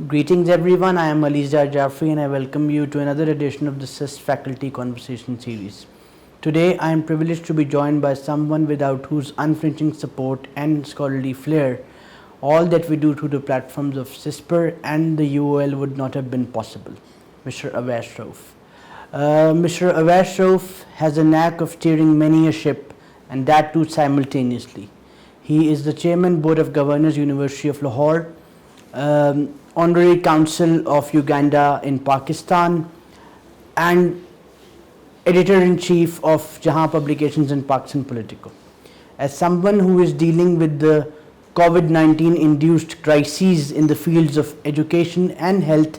Greetings everyone, I am Alizar Jaffrey and I welcome you to another edition of the CIS Faculty Conversation Series. Today I am privileged to be joined by someone without whose unflinching support and scholarly flair all that we do through the platforms of CISPR and the UOL would not have been possible, Mr. Awais Rauf. Mr. Awais Rauf has a knack of steering many a ship and that too simultaneously. He is the Chairman Board of Governors, University of Lahore, Honorary Council of Uganda in Pakistan, and Editor-in-Chief of Jahan Publications in Pakistan Politico. As someone who is dealing with the COVID-19 induced crises in the fields of education and health,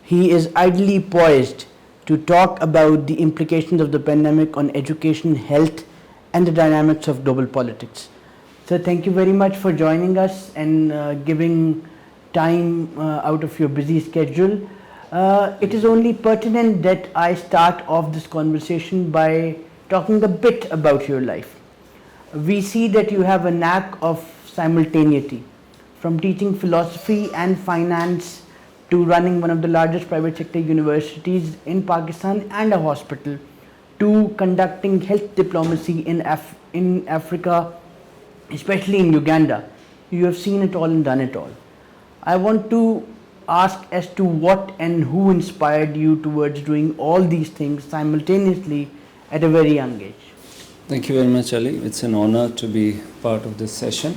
he is ideally poised to talk about the implications of the pandemic on education, health, and the dynamics of global politics. So thank you very much for joining us and giving time out of your busy schedule. It is only pertinent that I start off this conversation by talking a bit about your life. We see that you have a knack of simultaneity, from teaching philosophy and finance to running one of the largest private sector universities in Pakistan and a hospital, to conducting health diplomacy in Africa, especially in Uganda. You have seen it all and done it all. I want to ask as to what and who inspired you towards doing all these things simultaneously at a very young age. Thank you very much, Ali. It's an honor to be part of this session.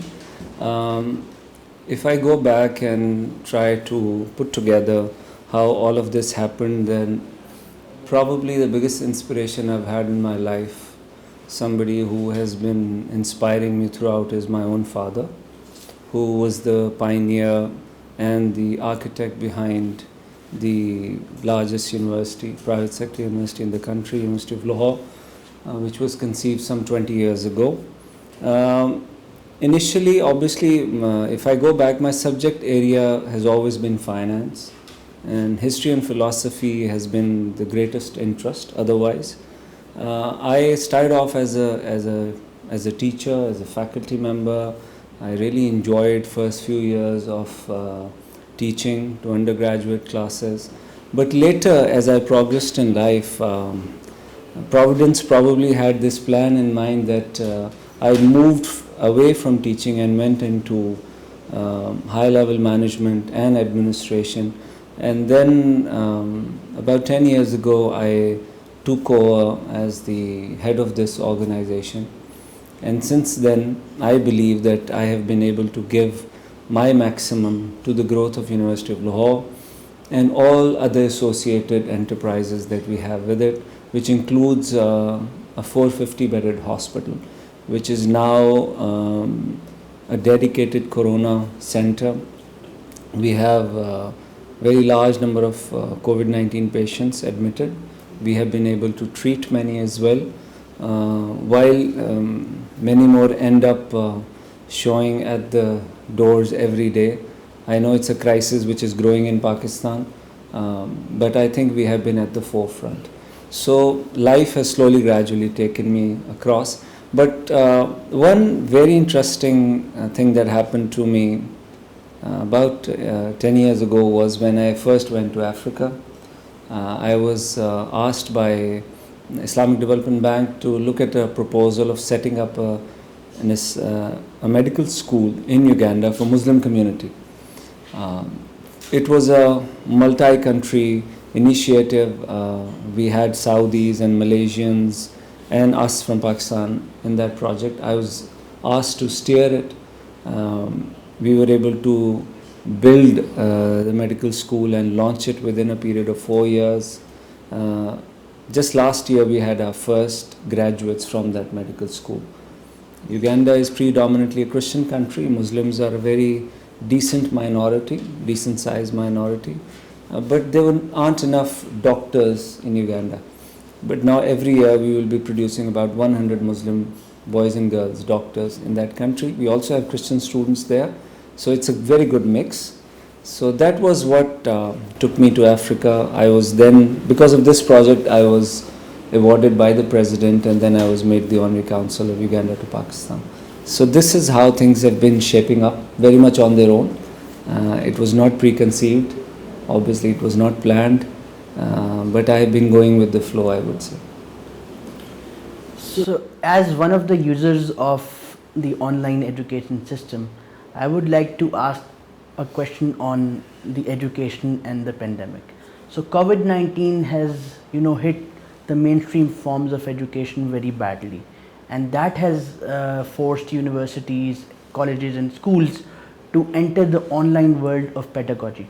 If I go back and try to put together how all of this happened, then probably the biggest inspiration I've had in my life, somebody who has been inspiring me throughout, is my own father, who was the pioneer and the architect behind the largest university, private sector university in the country, University of Lahore, which was conceived some 20 years ago. Initially, obviously, if I go back, my subject area has always been finance, and history and philosophy has been the greatest interest. Otherwise, I started off as a teacher, as a faculty member. I really enjoyed first few years of teaching to undergraduate classes. But later, as I progressed in life, Providence probably had this plan in mind that I moved away from teaching and went into high-level management and administration. And then about 10 years ago, I took over as the head of this organization. And since then, I believe that I have been able to give my maximum to the growth of University of Lahore and all other associated enterprises that we have with it, which includes a 450-bedded hospital, which is now a dedicated corona center. We have a very large number of COVID-19 patients admitted. We have been able to treat many as well, while many more end up showing at the doors every day. I know it's a crisis which is growing in Pakistan, but I think we have been at the forefront. So life has slowly, gradually taken me across. But one very interesting thing that happened to me about 10 years ago was when I first went to Africa. I was asked by Islamic Development Bank to look at a proposal of setting up a medical school in Uganda for Muslim community. It was a multi-country initiative. We had Saudis and Malaysians and us from Pakistan in that project. I was asked to steer it. We were able to build the medical school and launch it within a period of 4 years. Just last year we had our first graduates from that medical school. Uganda is predominantly a Christian country. Muslims are a very decent minority, decent sized minority. But there aren't enough doctors in Uganda. But now every year we will be producing about 100 Muslim boys and girls, doctors in that country. We also have Christian students there. So it's a very good mix. So that was what took me to Africa. I was then, because of this project, I was awarded by the president, and then I was made the Honorary Council of Uganda to Pakistan. So this is how things have been shaping up, very much on their own. It was not preconceived, obviously it was not planned, but I have been going with the flow, I would say. So, as one of the users of the online education system, I would like to ask a question on the education and the pandemic. So, COVID-19 has, hit the mainstream forms of education very badly, and that has forced universities, colleges, and schools to enter the online world of pedagogy.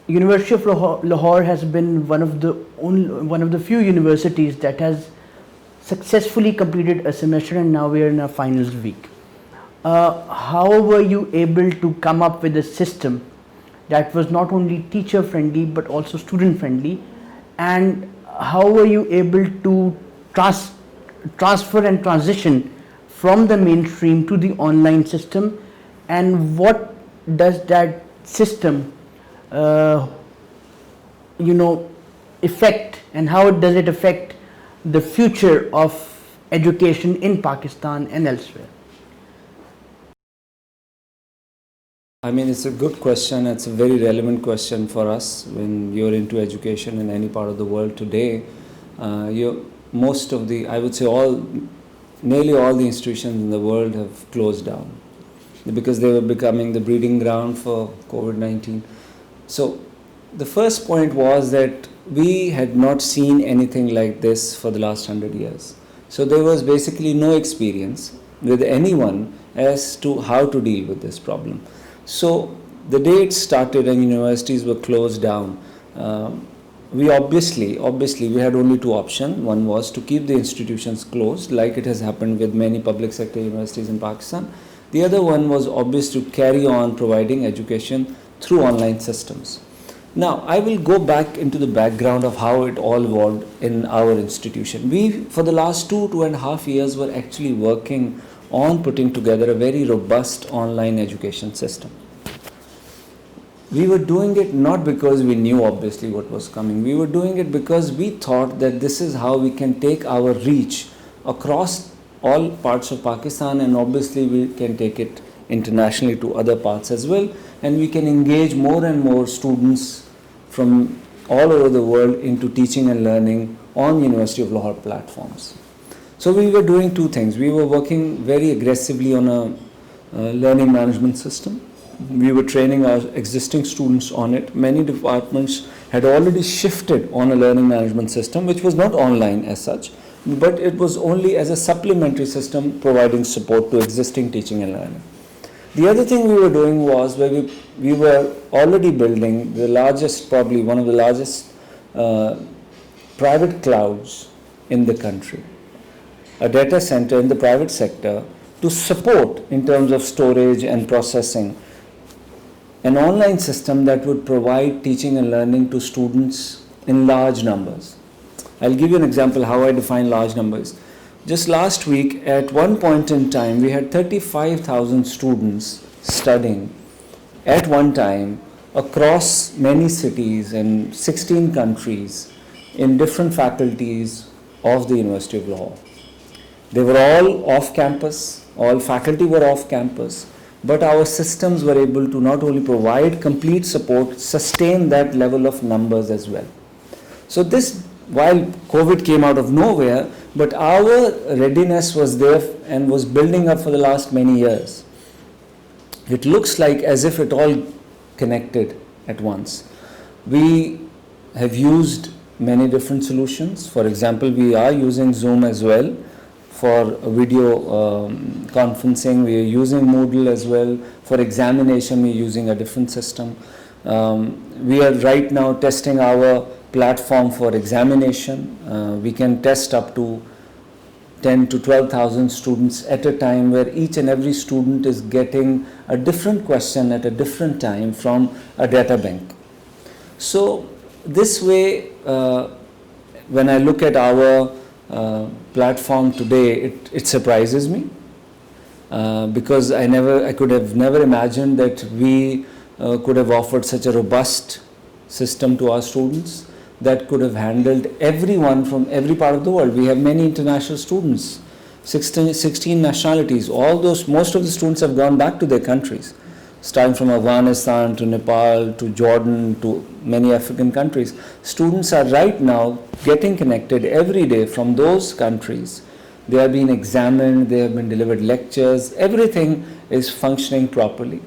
University of Lahore has been one of the few universities that has successfully completed a semester, and now we are in our finals week. How were you able to come up with a system that was not only teacher friendly but also student friendly, and how were you able to transfer and transition from the mainstream to the online system, and what does that system affect, and how does it affect the future of education in Pakistan and elsewhere? I mean, it's a good question. It's a very relevant question for us when you're into education in any part of the world today. Most of the, I would say nearly all the institutions in the world have closed down because they were becoming the breeding ground for COVID-19. So the first point was that we had not seen anything like this for the last 100 years. So there was basically no experience with anyone as to how to deal with this problem. So the day it started and universities were closed down, we obviously we had only two options. One was to keep the institutions closed, like it has happened with many public sector universities in Pakistan. The other one was obvious to carry on providing education through online systems. Now, I will go back into the background of how it all evolved in our institution. We, for the last 2.5 years, were actually working on putting together a very robust online education system. We were doing it not because we knew obviously what was coming. We were doing it because we thought that this is how we can take our reach across all parts of Pakistan, and obviously we can take it internationally to other parts as well, and we can engage more and more students from all over the world into teaching and learning on University of Lahore platforms. So we were doing two things. We were working very aggressively on a learning management system. We were training our existing students on it. Many departments had already shifted on a learning management system, which was not online as such, but it was only as a supplementary system providing support to existing teaching and learning. The other thing we were doing was where we were already building the largest, probably one of the largest private clouds in the country, a data center in the private sector to support in terms of storage and processing an online system that would provide teaching and learning to students in large numbers. I'll give you an example how I define large numbers. Just last week, at one point in time, we had 35,000 students studying at one time across many cities and 16 countries in different faculties of the University of Lahore. They were all off campus, all faculty were off campus, but our systems were able to not only provide complete support, sustain that level of numbers as well. So this, while COVID came out of nowhere, but our readiness was there and was building up for the last many years. It looks like as if it all connected at once. We have used many different solutions. For example, we are using Zoom as well for video conferencing. We are using Moodle as well. For examination, we are using a different system. We are right now testing our platform for examination. We can test up to 10 to 12,000 students at a time, where each and every student is getting a different question at a different time from a data bank. So this way, when I look at our platform today, it surprises me because I could have never imagined that we could have offered such a robust system to our students that could have handled everyone from every part of the world. We have many international students, 16 nationalities. Most of the students have gone back to their countries. starting from Afghanistan to Nepal to Jordan to many African countries. Students are right now getting connected every day from those countries. They are being examined, they have been delivered lectures, everything is functioning properly.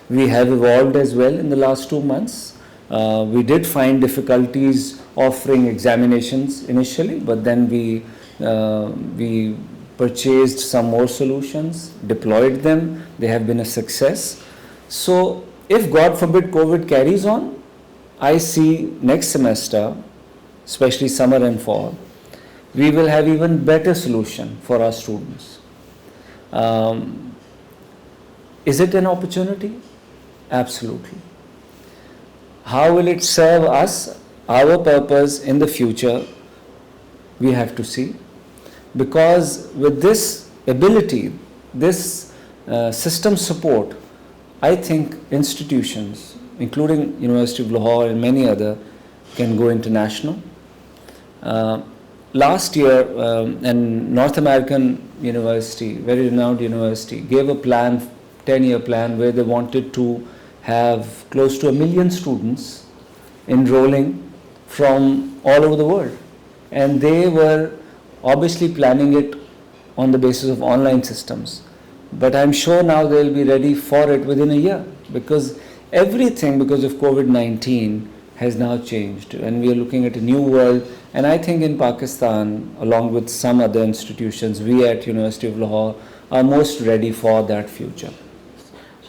We have evolved as well in the last 2 months. We did find difficulties offering examinations initially, but then we purchased some more solutions, deployed them, they have been a success. So if God forbid COVID carries on, I see next semester, especially summer and fall, we will have even better solution for our students. Is it an opportunity? Absolutely. How will it serve us, our purpose in the future? We have to see. Because with this ability, this system support, I think institutions, including University of Lahore and many other, can go international. Last year, an North American university, very renowned university, gave a plan, 10-year plan, where they wanted to have close to 1 million students enrolling from all over the world. And they were obviously planning it on the basis of online systems. But I'm sure now they'll be ready for it within a year, because everything, because of COVID-19, has now changed, and we are looking at a new world. And I think in Pakistan, along with some other institutions, we at University of Lahore are most ready for that future.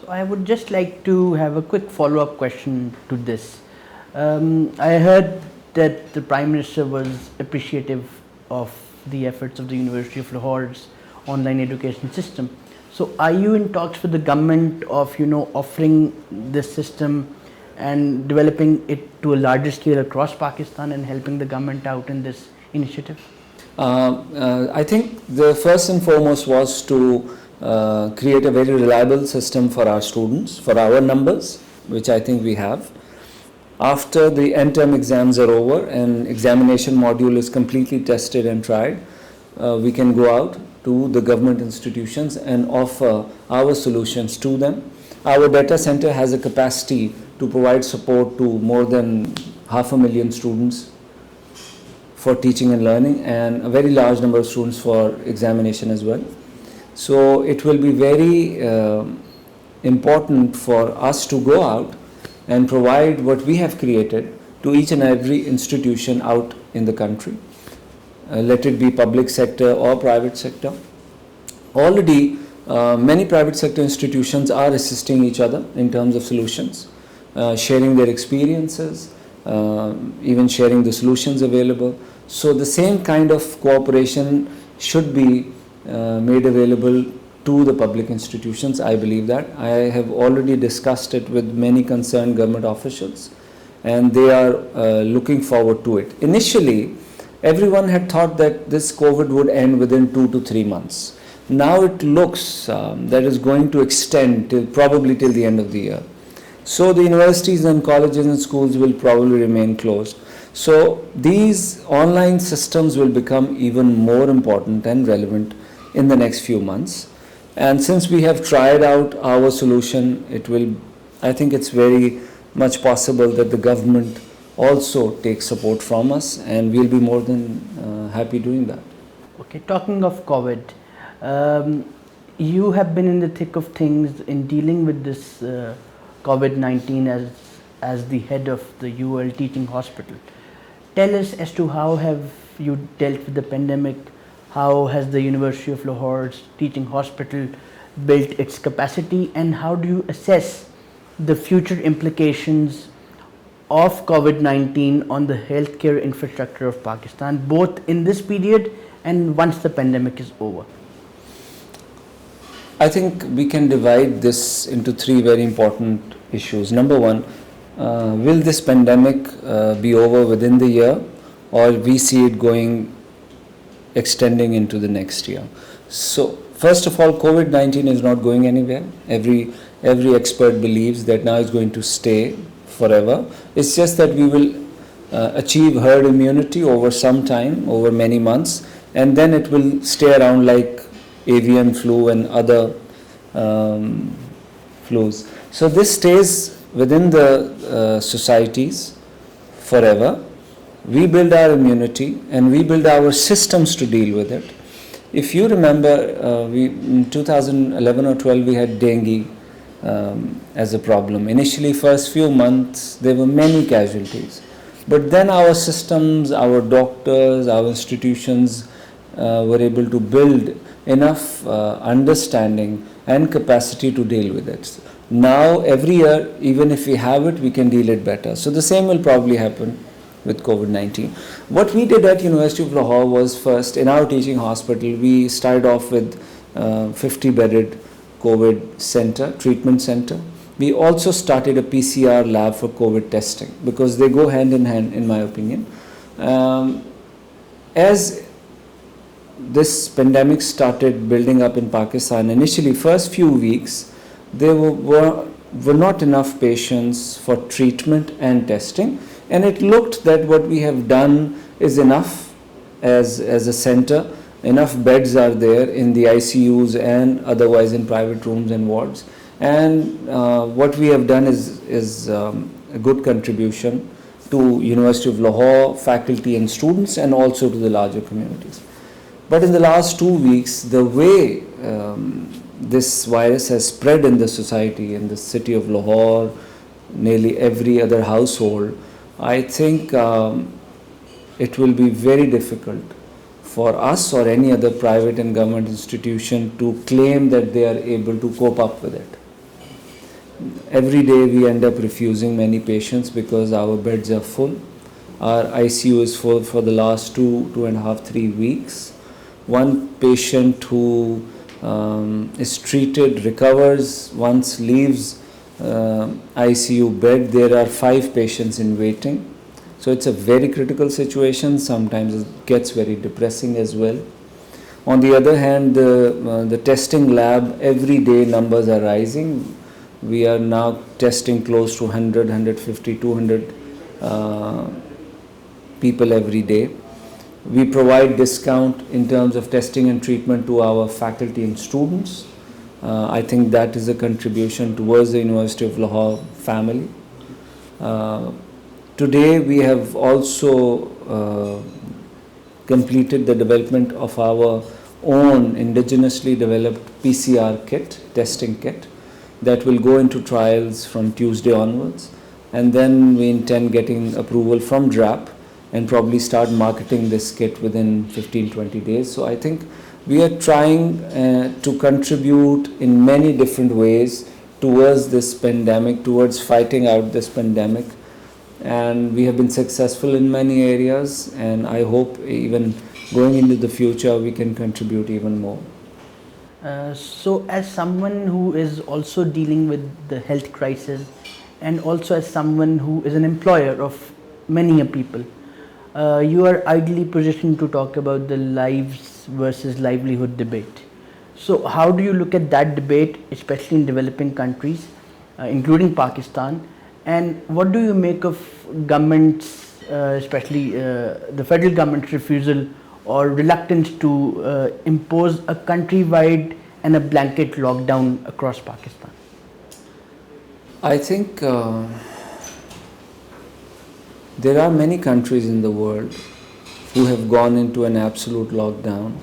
So I would just like to have a quick follow-up question to this. I heard that the Prime Minister was appreciative of the efforts of the University of Lahore's online education system. So are you in talks with the government of offering this system and developing it to a larger scale across Pakistan and helping the government out in this initiative? I think the first and foremost was to create a very reliable system for our students, for our numbers, which I think we have. After the end term exams are over and examination module is completely tested and tried, we can go out to the government institutions and offer our solutions to them. Our data center has a capacity to provide support to more than 500,000 students for teaching and learning, and a very large number of students for examination as well. So it will be very important for us to go out and provide what we have created to each and every institution out in the country, let it be public sector or private sector. Already many private sector institutions are assisting each other in terms of solutions, sharing their experiences, even sharing the solutions available. So the same kind of cooperation should be made available to the public institutions. I believe that. I have already discussed it with many concerned government officials, and they are looking forward to it. Initially, everyone had thought that this COVID would end within 2 to 3 months. Now it looks that is going to extend probably till the end of the year. So the universities and colleges and schools will probably remain closed. So these online systems will become even more important and relevant in the next few months. And since we have tried out our solution, I think it's very much possible that the government also takes support from us, and we'll be more than happy doing that. Okay, talking of COVID, you have been in the thick of things in dealing with this COVID-19 as the head of the UL Teaching Hospital. Tell us as to how have you dealt with the pandemic. How has the University of Lahore's teaching hospital built its capacity, and how do you assess the future implications of COVID-19 on the healthcare infrastructure of Pakistan, both in this period and once the pandemic is over? I think we can divide this into 3 very important issues. Number 1, will this pandemic be over within the year, or we see it extending into the next year? So first of all, COVID-19 is not going anywhere. Every expert believes that now it's going to stay forever. It's just that we will achieve herd immunity over some time, over many months, and then it will stay around like avian flu and other flus. So this stays within the societies forever. We build our immunity and we build our systems to deal with it. If you remember, in 2011 or 12 we had dengue as a problem. Initially, first few months there were many casualties, but then our systems, our doctors, our institutions were able to build enough understanding and capacity to deal with it. Now every year, even if we have it, we can deal it better. So the same will probably happen with COVID-19. What we did at University of Lahore was, first in our teaching hospital, we started off with 50-bedded COVID center, treatment center. We also started a PCR lab for COVID testing, because they go hand in hand, in my opinion. As this pandemic started building up in Pakistan, initially first few weeks, there were not enough patients for treatment and testing, and it looked that what we have done is enough as a center. Enough beds are there in the ICUs and otherwise in private rooms and wards, and what we have done is a good contribution to University of Lahore faculty and students, and also to the larger communities. But in the last 2 weeks, the way this virus has spread in the society, in the city of Lahore, nearly every other household, I think it will be very difficult for us or any other private and government institution to claim that they are able to cope up with it. Every day we end up refusing many patients because our beds are full. Our ICU is full for the last 2.5, 3 weeks. One patient who is treated, recovers, once leaves ICU bed, there are 5 patients in waiting. So it's a very critical situation. Sometimes it gets very depressing as well. On the other hand, the testing lab, every day numbers are rising. We are now testing close to 100, 150, 200 people every day. We provide discount in terms of testing and treatment to our faculty and students. I think that is a contribution towards the University of Lahore family. Today we have also completed the development of our own indigenously developed PCR kit, testing kit, that will go into trials from Tuesday onwards, and then we intend getting approval from DRAP and probably start marketing this kit within 15-20 days. So I think we are trying to contribute in many different ways towards this pandemic, towards fighting out this pandemic, and we have been successful in many areas, and I hope even going into the future we can contribute even more. So as someone who is also dealing with the health crisis, and also as someone who is an employer of many people, you are ideally positioned to talk about the lives versus livelihood debate. So how do you look at that debate, especially in developing countries, including Pakistan, and what do you make of governments, especially the federal government's refusal or reluctance to impose a countrywide and a blanket lockdown across Pakistan? I think there are many countries in the world who have gone into an absolute lockdown,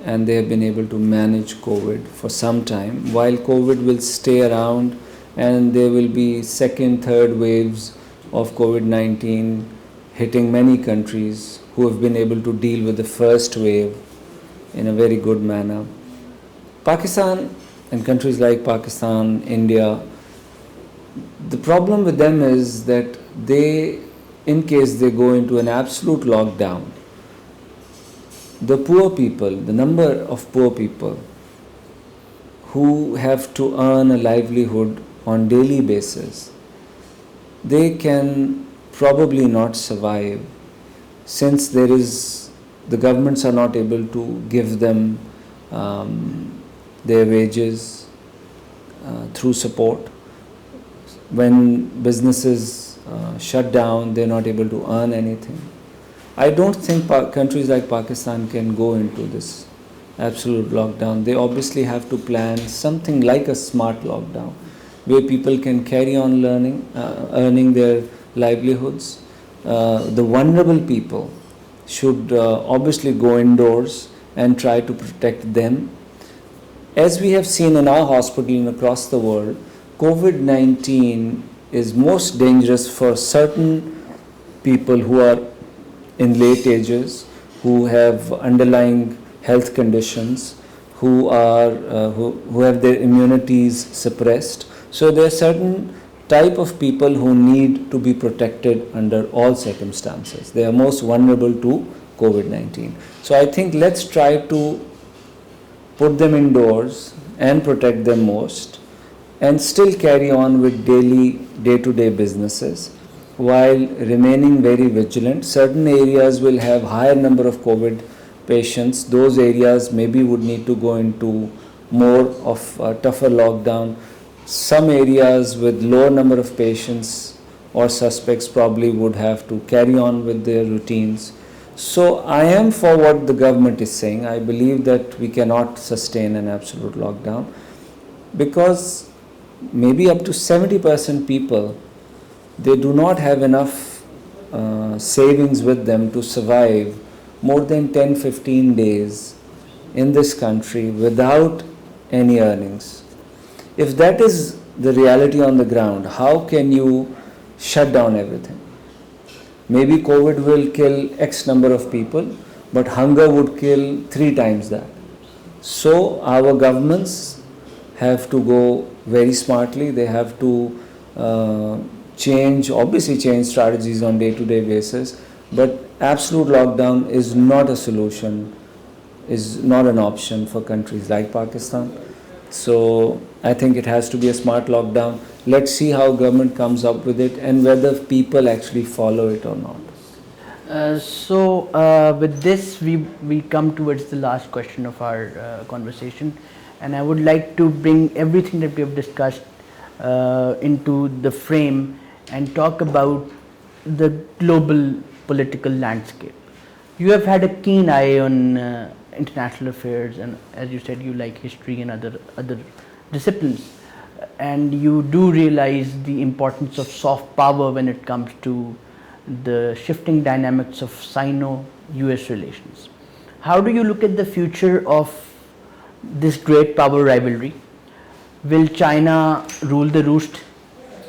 and they have been able to manage COVID for some time, while COVID will stay around and there will be second, third waves of COVID-19 hitting many countries who have been able to deal with the first wave in a very good manner. Pakistan and countries like Pakistan, India, the problem with them is that they, in case they go into an absolute lockdown, the poor people, the number of poor people who have to earn a livelihood on daily basis, they can probably not survive, since the governments are not able to give them their wages through support. When businesses shut down, they're not able to earn anything. I don't think countries like Pakistan can go into this absolute lockdown. They obviously have to plan something like a smart lockdown. where people can carry on learning, earning their livelihoods. The vulnerable people should obviously go indoors and try to protect them. As we have seen in our hospital and across the world, COVID-19 is most dangerous for certain people who are in late ages, who have underlying health conditions, who have their immunities suppressed. So there are certain type of people who need to be protected under all circumstances. They are most vulnerable to COVID-19. So I think let's try to put them indoors and protect them most, and still carry on with daily day-to-day businesses while remaining very vigilant. Certain areas will have higher number of COVID patients. Those areas maybe would need to go into more of a tougher lockdown. Some areas with lower number of patients or suspects probably would have to carry on with their routines. So I am for what the government is saying. I believe that we cannot sustain an absolute lockdown, because maybe up to 70% people, they do not have enough savings with them to survive more than 10-15 days in this country without any earnings. If that is the reality on the ground, how can you shut down everything? Maybe COVID will kill X number of people, but hunger would kill 3 times that. So our governments have to go very smartly. They have to change strategies on day-to-day basis. But absolute lockdown is not a solution, is not an option for countries like Pakistan. So I think it has to be a smart lockdown. Let's see how government comes up with it and whether people actually follow it or not. With this, we come towards the last question of our conversation, and I would like to bring everything that we have discussed into the frame and talk about the global political landscape. You have had a keen eye on international affairs, and as you said, you like history and other disciplines, and you do realize the importance of soft power when it comes to the shifting dynamics of Sino-US relations. How do you look at the future of this great power rivalry? Will China rule the roost?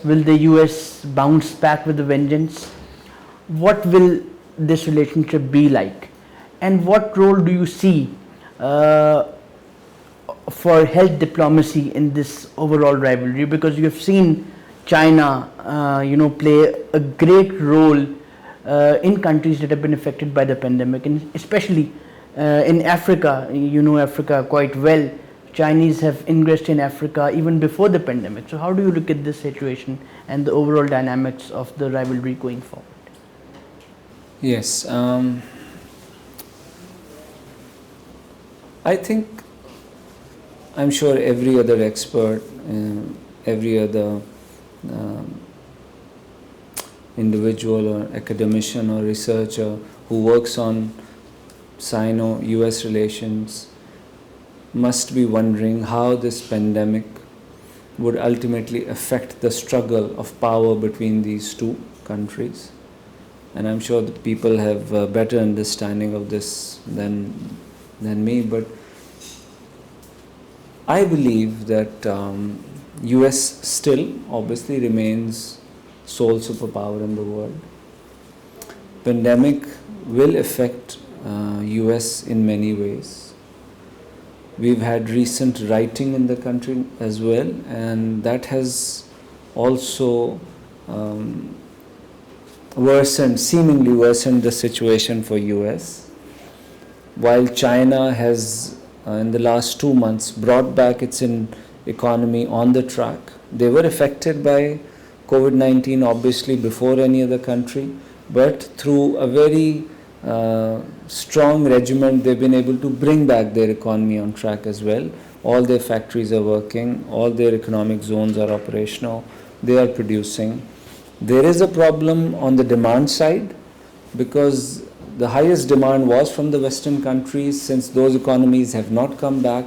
Will the US bounce back with a vengeance? What will this relationship be like? And what role do you see for health diplomacy in this overall rivalry? Because you have seen China, play a great role in countries that have been affected by the pandemic, and especially in Africa. You know Africa quite well. Chinese have ingressed in Africa even before the pandemic. So how do you look at this situation and the overall dynamics of the rivalry going forward? Yes, I think, I'm sure every other expert, every other individual or academician or researcher who works on Sino-US relations must be wondering how this pandemic would ultimately affect the struggle of power between these two countries. And I'm sure that people have a better understanding of this than me, but I believe that US still obviously remains sole superpower in the world. Pandemic will affect US in many ways. We've had recent rioting in the country as well, and that has also seemingly worsened the situation for US. While China has in the last 2 months brought back its economy on the track. They were affected by COVID-19 obviously before any other country, but through a very strong regimen they've been able to bring back their economy on track as well. All their factories are working, all their economic zones are operational, they are producing. There is a problem on the demand side because the highest demand was from the Western countries, since those economies have not come back.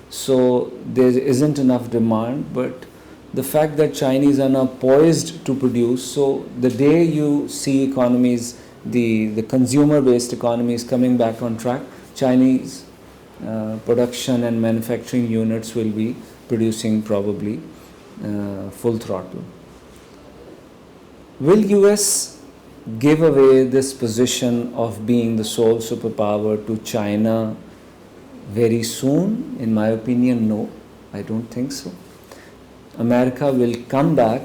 So there isn't enough demand, but the fact that Chinese are now poised to produce. So the day you see economies, the consumer-based economies coming back on track, Chinese production and manufacturing units will be producing probably full throttle. Will US give away this position of being the sole superpower to China very soon? In my opinion, no. I don't think so. America will come back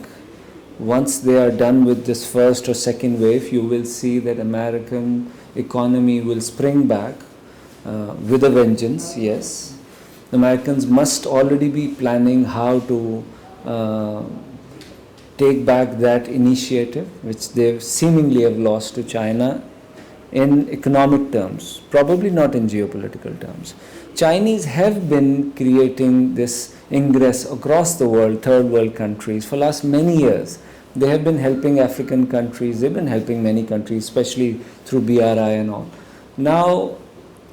once they are done with this first or second wave. You will see that American economy will spring back with a vengeance. Yes, Americans must already be planning how to take back that initiative which they seemingly have lost to China in economic terms, probably not in geopolitical terms. Chinese have been creating this ingress across the world, third world countries, for last many years. They have been helping African countries, they've been helping many countries, especially through BRI and all. Now,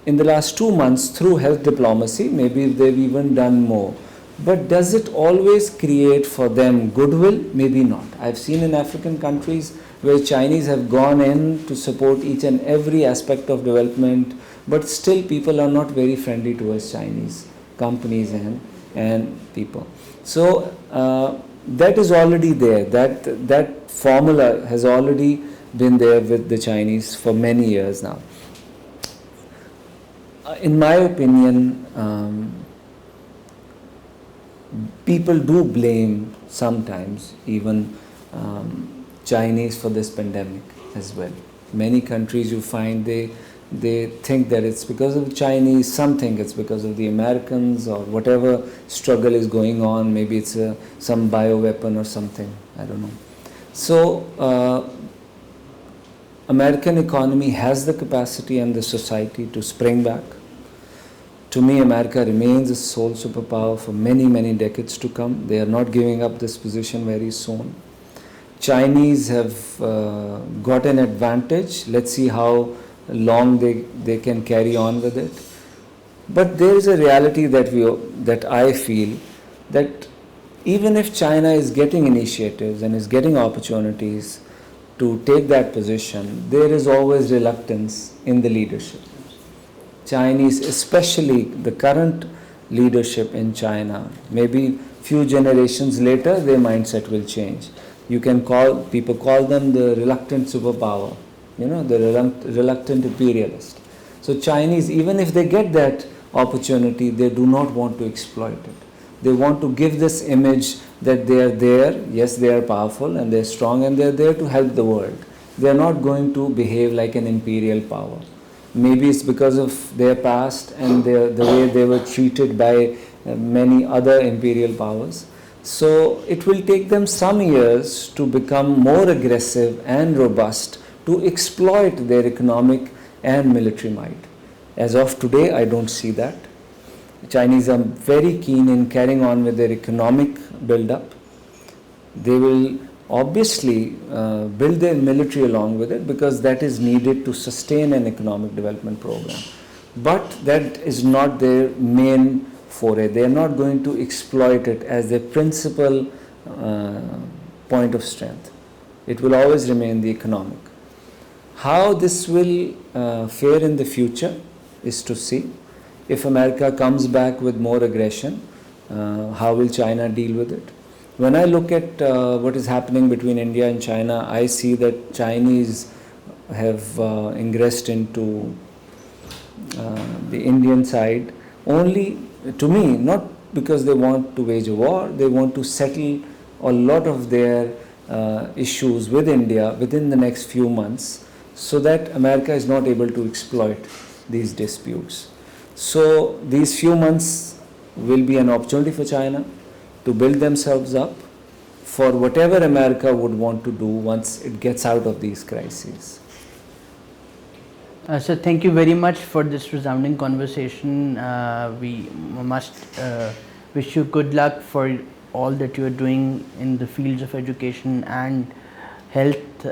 in the last 2 months, through health diplomacy, maybe they've even done more. But does it always create for them goodwill? Maybe not. I've seen in African countries where Chinese have gone in to support each and every aspect of development, but still people are not very friendly towards Chinese companies and people. So that is already there. That formula has already been there with the Chinese for many years now. In my opinion, people do blame sometimes even Chinese for this pandemic as well. Many countries you find they think that it's because of the Chinese, some think it's because of the Americans or whatever struggle is going on. Maybe it's some bioweapon or something, I don't know. So American economy has the capacity and the society to spring back. To me, America remains a sole superpower for many, many decades to come. They are not giving up this position very soon. Chinese have got an advantage. Let's see how long they can carry on with it. But there is a reality that I feel that even if China is getting initiatives and is getting opportunities to take that position, there is always reluctance in the leadership. Chinese, especially the current leadership in China, maybe few generations later their mindset will change. You can people call them the reluctant superpower, the reluctant imperialist. So Chinese, even if they get that opportunity, they do not want to exploit it. They want to give this image that they are there, yes they are powerful and they are strong and they are there to help the world. They are not going to behave like an imperial power. Maybe it's because of their past and the way they were treated by many other imperial powers. So it will take them some years to become more aggressive and robust to exploit their economic and military might. As of today, I don't see that. The Chinese are very keen in carrying on with their economic build-up. They will obviously build their military along with it because that is needed to sustain an economic development program. But that is not their main foray. They are not going to exploit it as their principal point of strength. It will always remain the economic. How this will fare in the future is to see. If America comes back with more aggression, how will China deal with it? When I look at what is happening between India and China, I see that Chinese have ingressed into the Indian side only, to me, not because they want to wage a war, they want to settle a lot of their issues with India within the next few months so that America is not able to exploit these disputes. So these few months will be an opportunity for China to build themselves up for whatever America would want to do once it gets out of these crises. So thank you very much for this resounding conversation. We must wish you good luck for all that you are doing in the fields of education and health,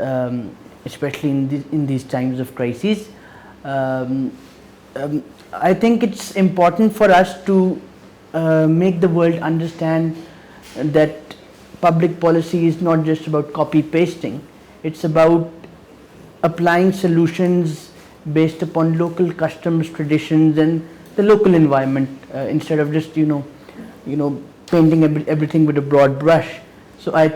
especially in these times of crises. I think it's important for us to make the world understand that public policy is not just about copy pasting, it's about applying solutions based upon local customs, traditions, and the local environment, instead of just painting everything with a broad brush. So I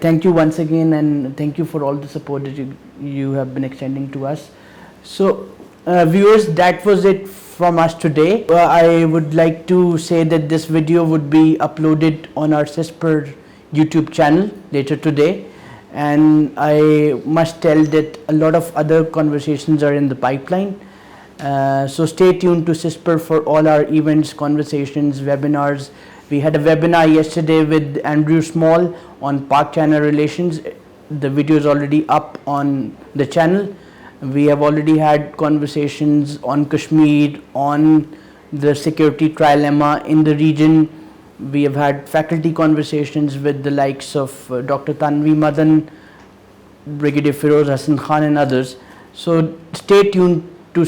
thank you once again, and thank you for all the support that you have been extending to us. So viewers, that was it from us today. I would like to say that this video would be uploaded on our CISPR YouTube channel later today, and I must tell that a lot of other conversations are in the pipeline. So stay tuned to CISPR for all our events, conversations, webinars. We had a webinar yesterday with Andrew Small on Pak-China relations. The video is already up on the channel. We have already had conversations on Kashmir, on the security trilemma in the region. We have had faculty conversations with the likes of Dr. Tanvi Madan, Brigadier Feroz Hassan Khan, and others. So stay tuned to